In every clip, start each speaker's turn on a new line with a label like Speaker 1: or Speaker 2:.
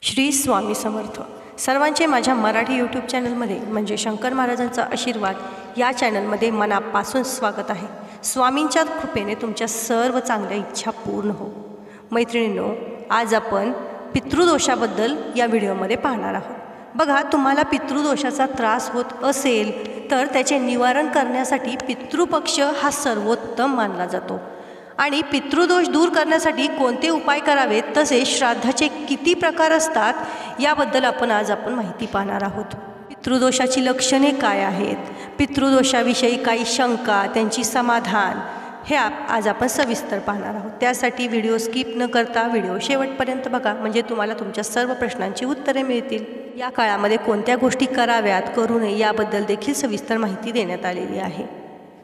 Speaker 1: श्री स्वामी समर्थ सर्वांचे माझ्या मराठी यूट्यूब चॅनलमध्ये म्हणजे शंकर महाराजांचा आशीर्वाद या चॅनलमध्ये मनापासून स्वागत आहे। स्वामींच्या कृपेने तुमच्या सर्व चांगल्या इच्छा पूर्ण हो। मैत्रिणींनो, आज आपण पितृदोषाबद्दल या व्हिडिओमध्ये पाहणार आहोत। बघा, तुम्हाला पितृदोषाचा त्रास होत असेल तर त्याचे निवारण करण्यासाठी पितृपक्ष हा सर्वोत्तम मानला जातो आणि पितृदोष दूर करण्यासाठी कोणते उपाय करावेत तसेच श्राद्धाचे किती प्रकार असतात याबद्दल आज आपण माहिती पाहणार आहोत। पितृदोषाची लक्षणे काय आहेत, पितृदोषाविषयी काही शंका, त्यांची समाधान हे आज आपण सविस्तर पाहणार आहोत। त्यासाठी व्हिडिओ स्किप न करता व्हिडिओ शेवटपर्यंत बघा, म्हणजे तुम्हाला तुमच्या सर्व प्रश्नांची उत्तरे मिळतील। या काळामध्ये कोणत्या गोष्टी कराव्यात, करू नये याबद्दल देखील सविस्तर माहिती देण्यात आलेली आहे।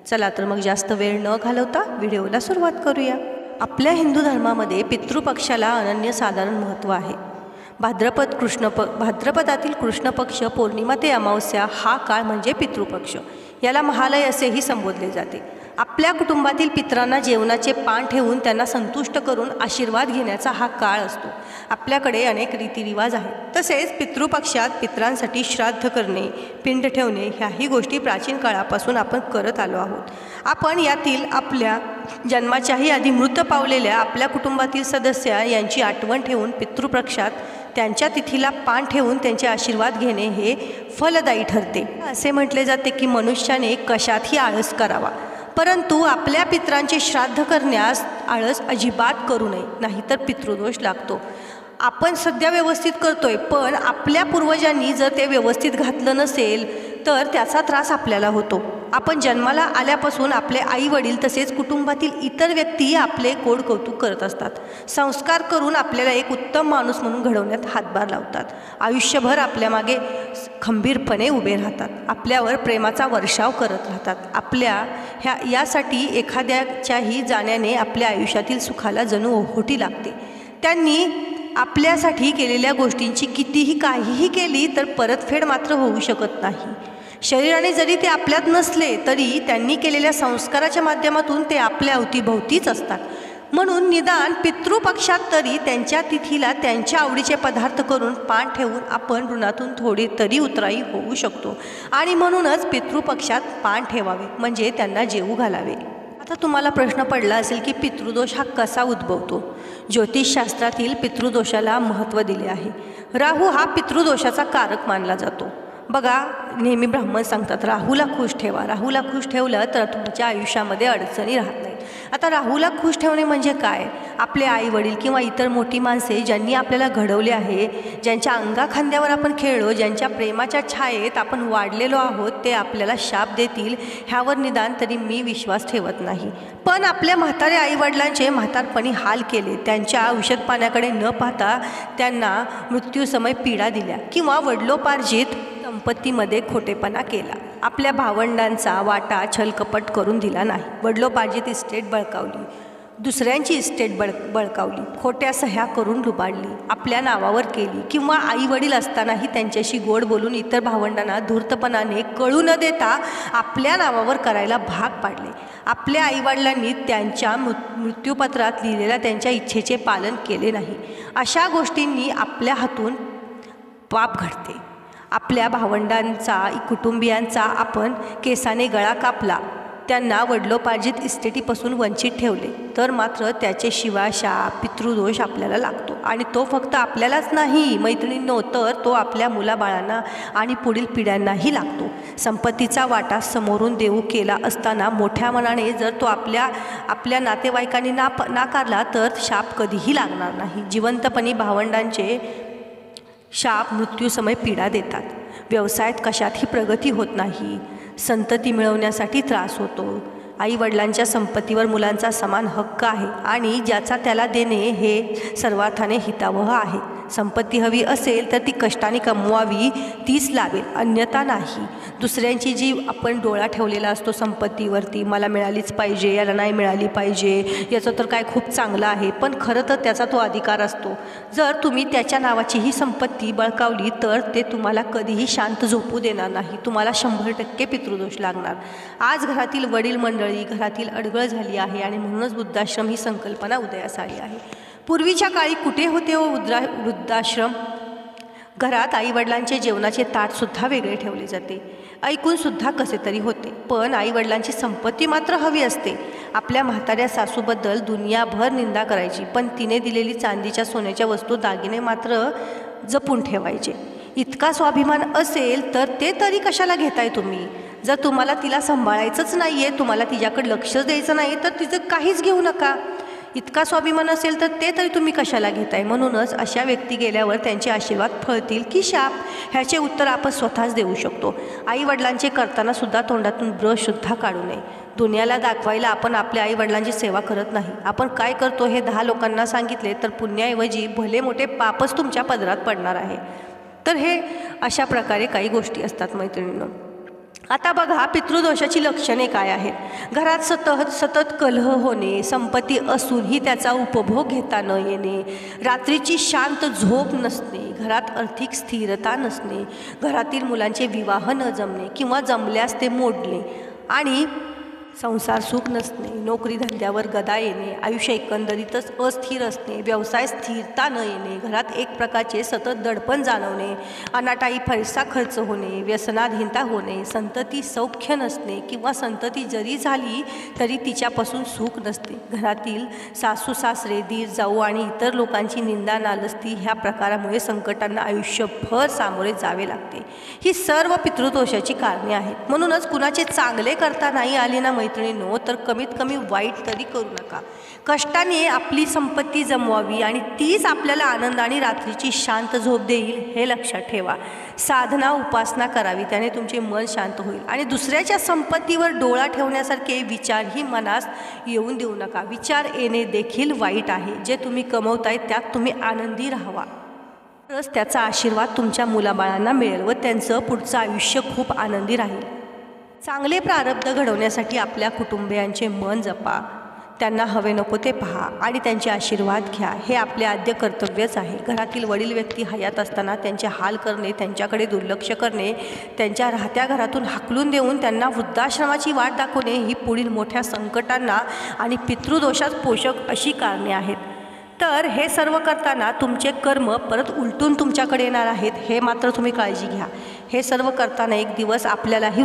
Speaker 1: चला तर मग जास्त वेळ न घालवता व्हिडिओला सुरुवात करूया। आपल्या हिंदू धर्मामध्ये पितृपक्षाला अनन्यसाधारण महत्त्व आहे। भाद्रपदातील कृष्ण पक्ष पौर्णिमा ते अमावस्या हा काळ म्हणजे पितृपक्ष। याला महालय असेही संबोधले जाते। आपल्या कुटुंबातील पितरांना जेवणाचे पान ठेवून त्यांना संतुष्ट करून आशीर्वाद घेण्याचा हा काळ असतो। आपल्याकडे अनेक रीतिरिवाज आहेत। तसेच पितृपक्षात पितरांसाठी श्राद्ध करणे, पिंड ठेवणे ह्याही गोष्टी प्राचीन काळापासून आपण करत आलो आहोत। आपण यातील आपल्या जन्माच्याही आधी मृत पावलेल्या आपल्या कुटुंबातील सदस्य यांची आठवण ठेवून पितृपक्षात त्यांच्या तिथीला पान ठेवून त्यांचे आशीर्वाद घेणे हे फलदायी ठरते। असे म्हटले जाते की मनुष्याने कशातही आळस करावा, परंतु आपल्या पितरांचे श्राद्ध करण्यास आळस अजिबात करू नये, नाहीतर पितृदोष लागतो। आपण सध्या व्यवस्थित करतोय, पण आपल्या पूर्वजांनी जर ते व्यवस्थित घातलं नसेल तर त्याचा त्रास आपल्याला होतो। आपण जन्माला आल्यापासून आपले आई वडील तसेच कुटुंबातील इतर व्यक्ती आपले गोड कौतुक करत असतात। संस्कार करून आपल्याला एक उत्तम माणूस म्हणून घडवण्यात हातभार लावतात। आयुष्यभर आपल्या मागे खंबीरपणे उभे राहतात, आपल्यावर प्रेमाचा वर्षाव करत राहतात। यासाठी एखाद्याच्याही जाण्याने आपल्या आयुष्यातील सुखाला जणू ओहोटी लागते। त्यांनी आपल्यासाठी केलेल्या गोष्टींची कितीही काहीही केली तर परतफेड मात्र होऊ शकत नाही। शरीराने जरी ते आपल्यात नसले तरी त्यांनी केलेल्या संस्काराच्या माध्यमातून ते आपल्या अवतीभोवतीच असतात। म्हणून निदान पितृपक्षात तरी त्यांच्या तिथीला त्यांच्या आवडीचे पदार्थ करून पान ठेवून आपण ऋणातून थोडी तरी उतराई होऊ शकतो आणि म्हणूनच पितृपक्षात पान ठेवावे, म्हणजे त्यांना जेवू घालावे। आता तुम्हाला प्रश्न पडला असेल की पितृदोष हा कसा उद्भवतो। ज्योतिषशास्त्रातील पितृदोषाला महत्त्व दिले आहे। राहू हा पितृदोषाचा कारक मानला जातो। बघा, नेहमी ब्राह्मण सांगतात राहूला खुश ठेवा, राहूला खुश ठेवलं तर तुमच्या आयुष्यामध्ये अडचणी राहत नाहीत। आता राहूला खुश ठेवणे म्हणजे काय? आपले आई वडील किंवा इतर मोठी माणसे ज्यांनी आपल्याला घडवले आहे, ज्यांच्या अंगाखांद्यावर आपण खेळलो, ज्यांच्या प्रेमाच्या छायेत आपण वाढलेलो आहोत, ते आपल्याला शाप देतील ह्यावर निदान तरी मी विश्वास ठेवत नाही। पण आपल्या म्हातारे आईवडिलांचे म्हातारपणी हाल केले, त्यांच्या औषध पाण्याकडे न पाहता त्यांना मृत्यूसमय पीडा दिल्या किंवा वडिलोपार्जित संपत्तीमध्ये खोटेपणा केला। आपल्या भावंडांचा वाटा छलकपट करून दिला नाही, वडिलोपार्जित इस्टेट बळकावली, दुसऱ्यांची इस्टेट बळकावली, खोट्या सह्या करून लुबाडली, आपल्या नावावर केली किंवा आई वडील असतानाही त्यांच्याशी गोड बोलून इतर भावंडांना धूर्तपणाने कळू न देता आपल्या नावावर करायला भाग पाडले। आपल्या आईवडिलांनी त्यांच्या मृत्यूपत्रात लिहिलेल्या त्यांच्या इच्छेचे पालन केले नाही। अशा गोष्टींनी आपल्या हातून पाप घडते। आपल्या भावंडांचा, कुटुंबियांचा आपण केसाने गळा कापला, त्यांना वडिलोपार्जित इस्टेटीपासून वंचित ठेवले तर मात्र त्याचे शिवाशाप, पितृदोष आपल्याला लागतो आणि तो फक्त आपल्यालाच नाही मैत्रिणींनो, तर तो आपल्या मुलाबाळांना आणि पुढील पिढ्यांनाही लागतो। संपत्तीचा वाटा समोरून देऊ केला असताना मोठ्या मनाने जर तो आपल्या नातेवाईकांनी नाकारला तर शाप कधीही लागणार नाही। जिवंतपणी भावंडांचे शाप मृत्यूसमय पीडा देतात। व्यवसायात कशातही प्रगती होत नाही, संतती मिळवण्यासाठी त्रास होतो। आई वडिलांच्या संपत्तीवर मुलांचा समान हक्क आहे आणि ज्याचा त्याला देणे हे सर्वार्थाने हितावह आहे। संपत्ती हवी असेल तर ती कष्टाने कमवावी, तीच लावेल, अन्यथा नाही। दुसऱ्यांची जी आपण डोळा ठेवलेला असतो संपत्तीवरती, मला मिळालीच पाहिजे, याला नाही मिळाली पाहिजे, याचं तर काय खूप चांगलं आहे, पण खरं तर त्याचा तो अधिकार असतो। जर तुम्ही त्याच्या नावाची ही संपत्ती बळकावली तर ते तुम्हाला कधीही शांत झोपू देणार नाही, तुम्हाला 100% पितृदोष लागणार। आज घरातील वडील मंडळी, घरातील अडगळ झाली आहे आणि म्हणूनच वृद्धाश्रम ही संकल्पना उदयास आली आहे। पूर्वीच्या काळी कुठे होते वृद्धाश्रम? घरात आईवडिलांचे जेवणाचे ताटसुद्धा वेगळे ठेवले जाते. ऐकूनसुद्धा कसे तरी होते, पण आईवडिलांची संपत्ती मात्र हवी असते. आपल्या म्हाताऱ्या सासूबद्दल दुनियाभर निंदा करायची, पण तिने दिलेली चांदीच्या सोन्याच्या वस्तू दागिने मात्र जपून ठेवायचे. इतका स्वाभिमान असेल तर ते तरी कशाला घेताय तुम्ही? जर तुम्हाला तिला सांभाळायचंच नाही आहे, तुम्हाला तिच्याकडे लक्षच द्यायचं नाही, तर तिचं काहीच घेऊ नका. इतका स्वाभिमान असेल तर ते तरी तुम्ही कशाला घेताय? म्हणूनच अशा व्यक्ती गेल्यावर त्यांचे आशीर्वाद फळतील की शाप, ह्याचे उत्तर आपण स्वतःच देऊ शकतो. आईवडिलांचे करतानासुद्धा तोंडातून ब्रशसुद्धा काढू नये. दुनियाला दाखवायला आपण आपल्या आईवडिलांची सेवा करत नाही. आपण काय करतो हे 10 लोकांना सांगितले तर पुण्याऐवजी भले मोठे पापच तुमच्या पदरात पडणार आहे. तर हे अशा प्रकारे काही गोष्टी असतात मैत्रिणींनो. आता बघा, पितृदोषाची लक्षणे काय आहेत. घरात सतत कलह होणे, संपत्ती असूनही त्याचा उपभोग घेता न येणे, रात्रीची शांत झोप नसणे, घरात आर्थिक स्थिरता नसणे, घरातील मुलांचे विवाह न जमणे किंवा जमल्यास ते मोडणे आणि संसार सुख नसणे, नोकरी धंद्यावर गदा येणे, आयुष्य एकंदरीतच अस्थिर असणे, व्यवसाय स्थिरता न येणे, घरात एक प्रकारचे सतत दडपण जाणवणे, अनाठायी पैसा खर्च होणे, व्यसनाधीनता होणे, संतती सौख्य नसणे किंवा संतती जरी झाली तरी तिच्यापासून सुख नसते, घरातील सासू सासरे, दीर जाऊ आणि इतर लोकांची निंदा नालस्ती ह्या प्रकारामुळे संकटांना आयुष्यभर सामोरे जावे लागते. ही सर्व पितृदोषाची कारणे आहेत. म्हणूनच कुणाचे चांगले करता नाही आले ना मैत्रिणींनो, तर कमीत कमी वाईट तरी करू नका. कष्टाने आपली संपत्ती जमवावी आणि तीच आपल्याला आनंद आणि रात्रीची शांत झोप देईल हे लक्षात ठेवा. साधना उपासना करावी, त्याने तुमचे मन शांत होईल. आणि दुसऱ्याच्या संपत्तीवर डोळा ठेवण्यासारखे विचारही मनास येऊन देऊ नका. विचार येणे देखील वाईट आहे. जे तुम्ही कमवताय त्यात तुम्ही आनंदी राहावा, तरच त्याचा आशीर्वाद तुमच्या मुलाबाळांना मिळेल व त्यांचं पुढचं आयुष्य खूप आनंदी राहील. चांगले प्रारब्ध घडवण्यासाठी आपल्या कुटुंबियांचे मन जपा, त्यांना हवे नको ते पहा आणि त्यांचे आशीर्वाद घ्या. हे आपले आद्य कर्तव्यच आहे. घरातील वडील व्यक्ती हयात असताना त्यांचे हाल करणे, त्यांच्याकडे दुर्लक्ष करणे, त्यांच्या राहत्या घरातून हाकलून देऊन त्यांना वृद्धाश्रमाची वाट दाखवणे ही पुढील मोठ्या संकटांना आणि पितृदोषास पोषक अशी कारणे आहेत. तर हे सर्व करताना तुमचे कर्म परत उलटून तुमच्याकडे येणार आहेत, हे मात्र तुम्ही काळजी घ्या. हे सर्व करताना एक दिवस आपल्यालाही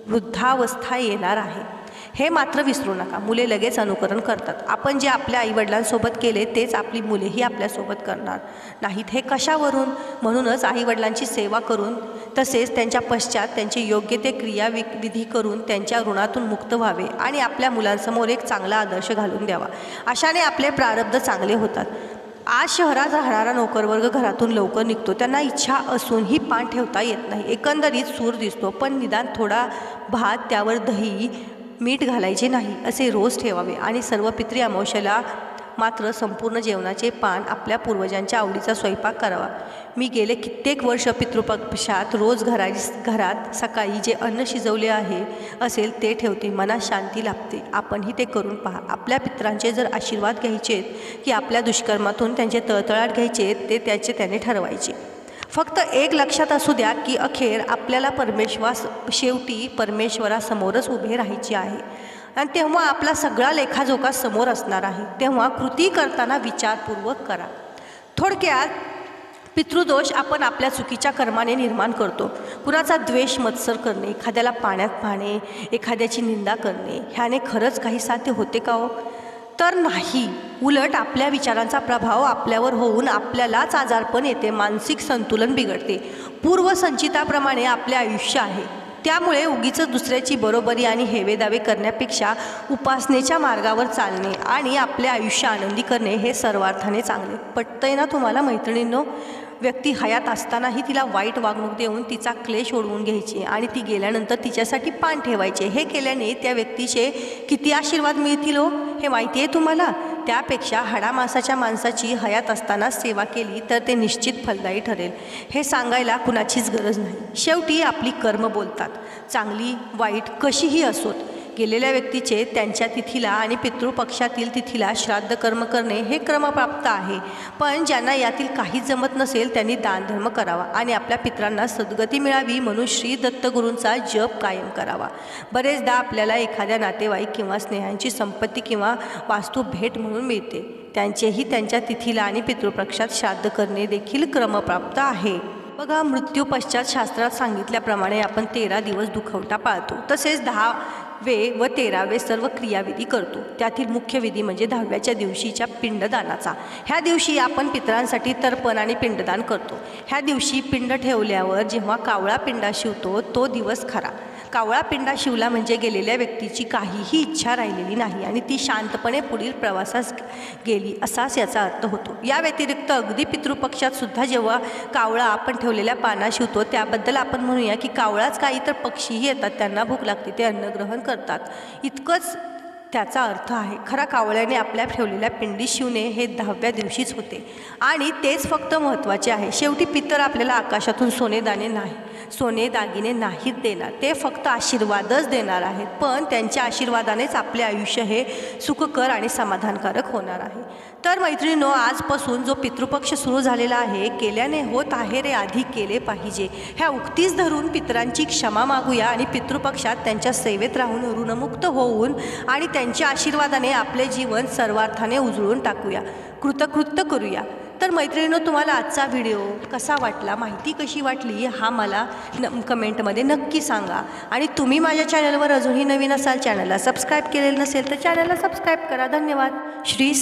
Speaker 1: वृद्धावस्था येणार आहे, हे मात्र विसरू नका. मुले लगेच अनुकरण करतात. आपण जे आपल्या आईवडिलांसोबत केले तेच आपली मुलेही आपल्यासोबत करणार नाहीत, हे कशावरून? म्हणूनच आईवडिलांची सेवा करून तसेच त्यांच्या पश्चात त्यांचे योग्य ते क्रियाविधी करून त्यांच्या ऋणातून मुक्त व्हावे आणि आपल्या मुलांसमोर एक चांगला आदर्श घालून द्यावा. अशाने आपले प्रारब्ध चांगले होतात. आज शहरात राहणारा नोकरवर्ग घरातून लवकर निघतो. त्यांना इच्छा असूनही पान ठेवता येत नाही. एकंदरीत सूर दिसतो, पण निदान थोडा भात, त्यावर दही, मीठ घालायचे नाही असे रोज ठेवावे. आणि सर्व पितृ अमावस्येला मात्र संपूर्ण जेवणाचे पान आपल्या आवडीचा स्वयंपाक करावा. मी गेले कित्येक वर्ष पितृपक्षात रोज घरात सकाळी जे अन्न शिजवले आहे असेल ते ठेवते. मनात शांती लाभते. आपणही ते करून पहा. आपल्या पितरांचे जर आशीर्वाद घ्यायचेत की आपल्या दुष्कर्मातून त्यांचे तळतळाट घ्यायचे ते त्याने ठरवायचे. फक्त एक लक्षात असू द्या की अखेर आपल्याला शेवटी परमेश्वरासमोरच उभे राहायचे आहे आणि तेव्हा आपला सगळा लेखाजोखा समोर असणार आहे. तेव्हा कृती करताना विचारपूर्वक करा. थोडक्यात पितृदोष आपण आपल्या चुकीच्या कर्माने निर्माण करतो. कुणाचा द्वेष मत्सर करणे, एखाद्याला पाण्यात पाहणे, एखाद्याची निंदा करणे, ह्याने खरंच काही साध्य होते का हो? तर नाही. उलट आपल्या विचारांचा प्रभाव आपल्यावर होऊन आपल्यालाच आजारपण येते, मानसिक संतुलन बिघडते. पूर्वसंचिताप्रमाणे आपले आयुष्य आहे. त्यामुळे उगीच दुसऱ्याची बरोबरी आणि हेवेदावे करण्यापेक्षा उपासनेच्या मार्गावर चालणे आणि आपले आयुष्य आनंदी करणे हे सर्वार्थाने चांगले. पटतंय ना तुम्हाला मैत्रिणींनो? व्यक्ती हयात असतानाही तिला वाईट वागणूक देऊन तिचा क्लेश ओढवून घ्यायचे आणि ती गेल्यानंतर तिच्यासाठी पान ठेवायचे. हे केल्याने त्या व्यक्तीचे किती आशीर्वाद मिळतील हो, हे माहिती आहे तुम्हाला? त्यापेक्षा हाडामासाच्या माणसाची हयात असताना सेवा केली तर ते निश्चित फलदायी ठरेल. हे सांगायला कुणाचीच गरज नाही. शेवटी आपली कर्म बोलतात. चांगली वाईट कशीही असोत, गेलेल्या व्यक्तीचे त्यांच्या तिथीला आणि पितृपक्षातील तिथीला श्राद्ध कर्म करणे हे क्रमप्राप्त आहे. पण ज्यांना यातील काहीच जमत नसेल त्यांनी दानधर्म करावा आणि आपल्या पितरांना सद्गती मिळावी म्हणून श्री दत्तगुरूंचा जप कायम करावा. बरेचदा आपल्याला एखाद्या नातेवाईक किंवा स्नेहांची संपत्ती किंवा वास्तू भेट म्हणून मिळते. त्यांचेही त्यांच्या तिथीला आणि पितृपक्षात श्राद्ध करणे देखील क्रमप्राप्त आहे. बघा, मृत्यू पश्चात शास्त्रात सांगितल्याप्रमाणे आपण 13 दिवस दुखवटा पाळतो. तसेच 10वे व 13वे सर्व क्रियाविधी करतो. त्यातील मुख्य विधी म्हणजे 10व्याच्या दिवशीच्या पिंडदानाचा. ह्या दिवशी आपण पितरांसाठी तर्पण आणि पिंडदान करतो. ह्या दिवशी पिंड ठेवल्यावर जेव्हा कावळा पिंडा शिवतो तो दिवस खरा. कावळा पिंडा शिवला म्हणजे गेलेल्या व्यक्तीची काहीही इच्छा राहिलेली नाही आणि ती शांतपणे पुढील प्रवासास गेली असाच याचा अर्थ होतो. या व्यतिरिक्त अगदी पितृपक्षात सुद्धा जेव्हा कावळा आपण ठेवलेल्या पाना शिवतो त्याबद्दल आपण म्हणूया की कावळाच काही तर पक्षीही येतात, त्यांना भूक लागते, ते अन्नग्रहण करतात, इतकंच त्याचा अर्थ आहे. खरा कावळ्याने आपल्या ठेवलेल्या पिंडी शिवणे हे 10व्या दिवशीच होते आणि तेच फक्त महत्त्वाचे आहे. शेवटी पितर आपल्याला आकाशातून सोने दागिने नाहीत देणार, ते फक्त आशीर्वादच देणार आहेत. पण त्यांच्या आशीर्वादानेच आपले आयुष्य हे सुखकर आणि समाधानकारक होणार आहे. तर मैत्रिणींनो, आजपासून जो पितृपक्ष सुरू झालेला आहे, केल्याने होत आहे रे आधी केले पाहिजे, ह्या उक्तीच धरून पितरांची क्षमा मागूया आणि पितृपक्षात त्यांच्या सेवेत राहून ऋणमुक्त होऊन आणि त्यांच्या आशीर्वादाने आपले जीवन सर्वार्थाने उजळून टाकूया, कृतकृत्य करूया. तर मैत्रिणींनो, तुम्हाला आजचा व्हिडिओ कसा वाटला, माहिती कशी वाटली हा मला कमेंटमध्ये नक्की सांगा. आणि तुम्ही माझ्या चॅनलवर अजूनही नवीन असाल, चॅनलला सबस्क्राईब केलेलं नसेल तर चॅनलला सबस्क्राईब करा. धन्यवाद. श्री